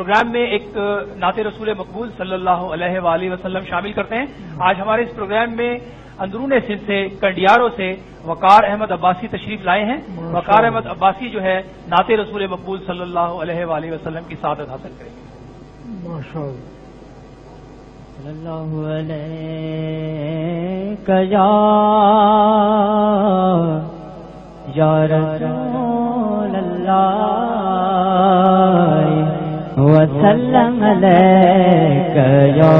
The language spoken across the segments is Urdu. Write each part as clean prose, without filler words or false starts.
پروگرام میں ایک نعت رسول مقبول صلی اللہ علیہ وآلہ وسلم شامل کرتے ہیں. آج ہمارے اس پروگرام میں اندرون سندھ سے کنڈیاروں سے وقار احمد عباسی تشریف لائے ہیں. وقار احمد عباسی جو ہے نعت رسول مقبول صلی اللہ علیہ وآلہ وسلم کی سعادت حاصل کریں گے. صلی اللہ علیہ یا رسول اللہ وسلم علیک یا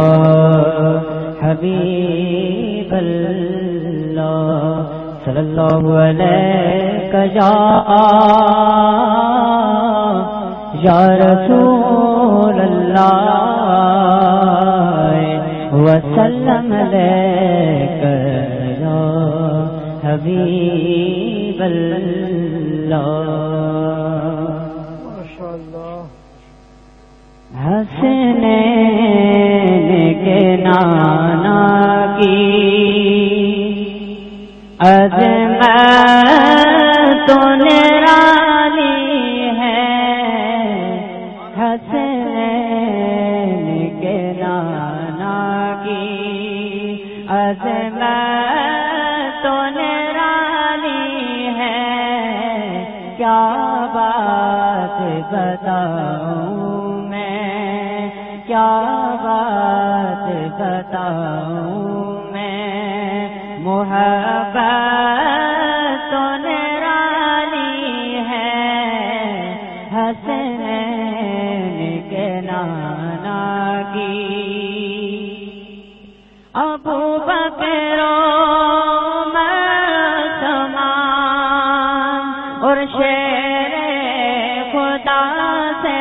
حبیب اللہ صلی اللہ علیک یا رسول اللہ وسلم علیک یا حبیب اللہ. حسنین کے نانا کی عظمت نرالی ہے. حسنین کے نانا کی عظمت نرالی ہے. کیا بات بتاؤں میں، کیا بات بتاؤں میں، محبت نرالی ہے. حسنین کے نانا کی ابو بکر اور شیر خدا سے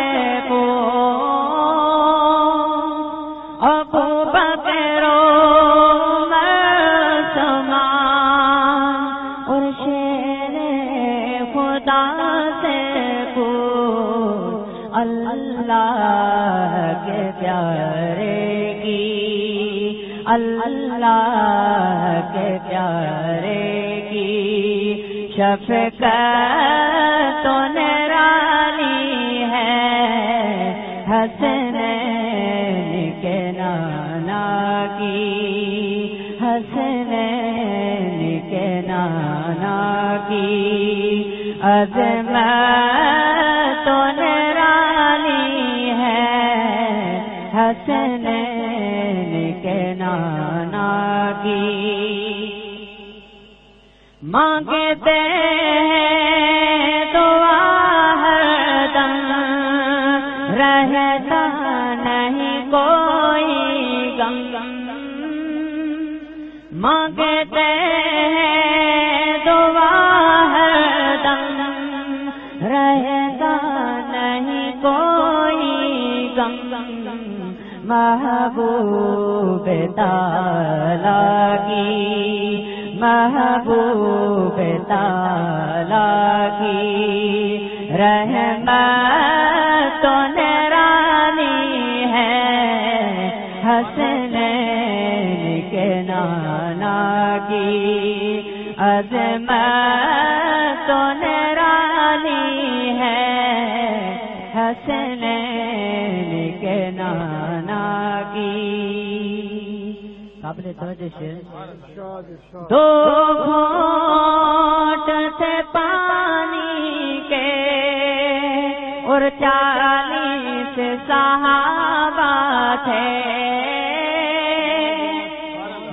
ابو بکر اور شیر خدا سے اللہ کے پیارے کی، اللہ کے پیارے کی شفقت نرالی ہے. حسنین کے نانا کی، حسنین کے نانا کی عظمت نرالی ہے. حسنین کے نانا کی مانگتے ہیں دعا ہر دم، رہتا نہیں کوئی غم. مانگتے ہیں دعا ہر دم، رہتا نہیں کوئی غم. محبوب تعالیٰ کی، محبوب تعالیٰ کی رحمت نرالی ہے. حسنین کے نانا کی عظمت نرالی ہے. حسنین کے نانا کی قابل توجہ شعر. دو گھونٹ تھے پانی کے اور 40 صحابہ تھے.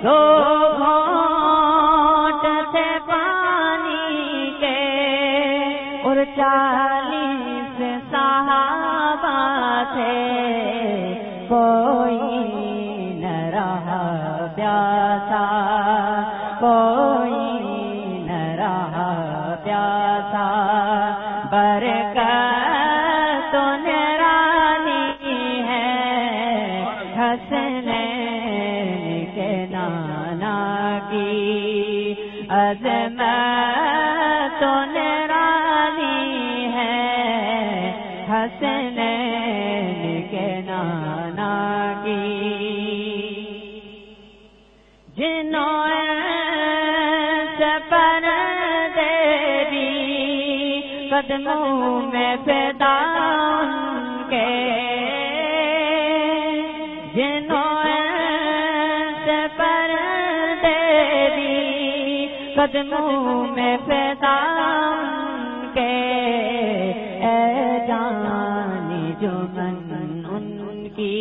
دو گھونٹ تھے پانی کے اور 40 صحابہ تھے. کوئی نہ رہا پیاسا، کوئی نہ رہا پیاسا. برکت نرالی ہے. حسنین کے نانا کی عظمت نرالی ہے. حسنین کے نانا کی جنہوں سے پردے بھی قدموں میں فدا ان کے. جنوں سے پردے دی قدموں میں فدا کے اے جانی جو من ان کی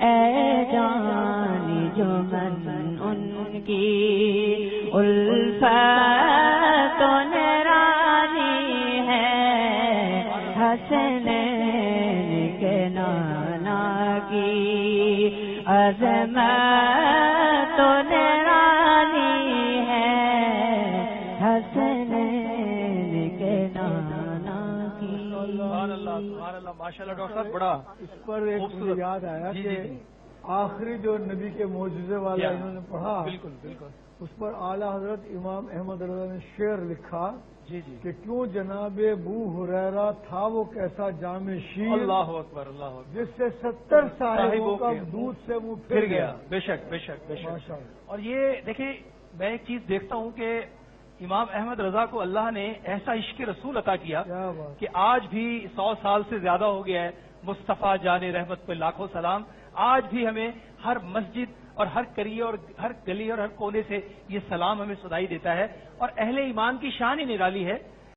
اے جانی جو من ان کی الفت و نرانی ہے حسنین کے نانا کی عظمت و نرانی ہے حسنین کے نانا کی. سبحان اللہ سبحان اللہ ماشاء اللہ. ڈاکٹر صاحب بڑا اس پر ایک مجھے یاد آیا کہ آخری جو نبی کے معجزے والا انہوں نے پڑھا، بالکل بالکل، اس پر اعلیٰ حضرت امام احمد رضا نے شعر لکھا جی جی، کہ کیوں جناب ابو ہریرہ تھا وہ کیسا جام شیر، اللہ اکبر اللہ اکبر، جس سے 70 صاحبوں کا دودھ سے منہ پھر گیا. بے شک بے شک بے شک. ماشاء اللہ. اور یہ دیکھیں میں ایک چیز دیکھتا ہوں کہ امام احمد رضا کو اللہ نے ایسا عشق رسول عطا کیا کیا بات. کہ آج بھی 100 سال سے زیادہ ہو گیا ہے. مصطفیٰ جان رحمت پہ لاکھوں سلام. آج بھی ہمیں ہر مسجد اور ہر کریے اور ہر گلی اور ہر کونے سے یہ سلام ہمیں سنائی دیتا ہے. اور اہل ایمان کی شان ہی نرالی ہے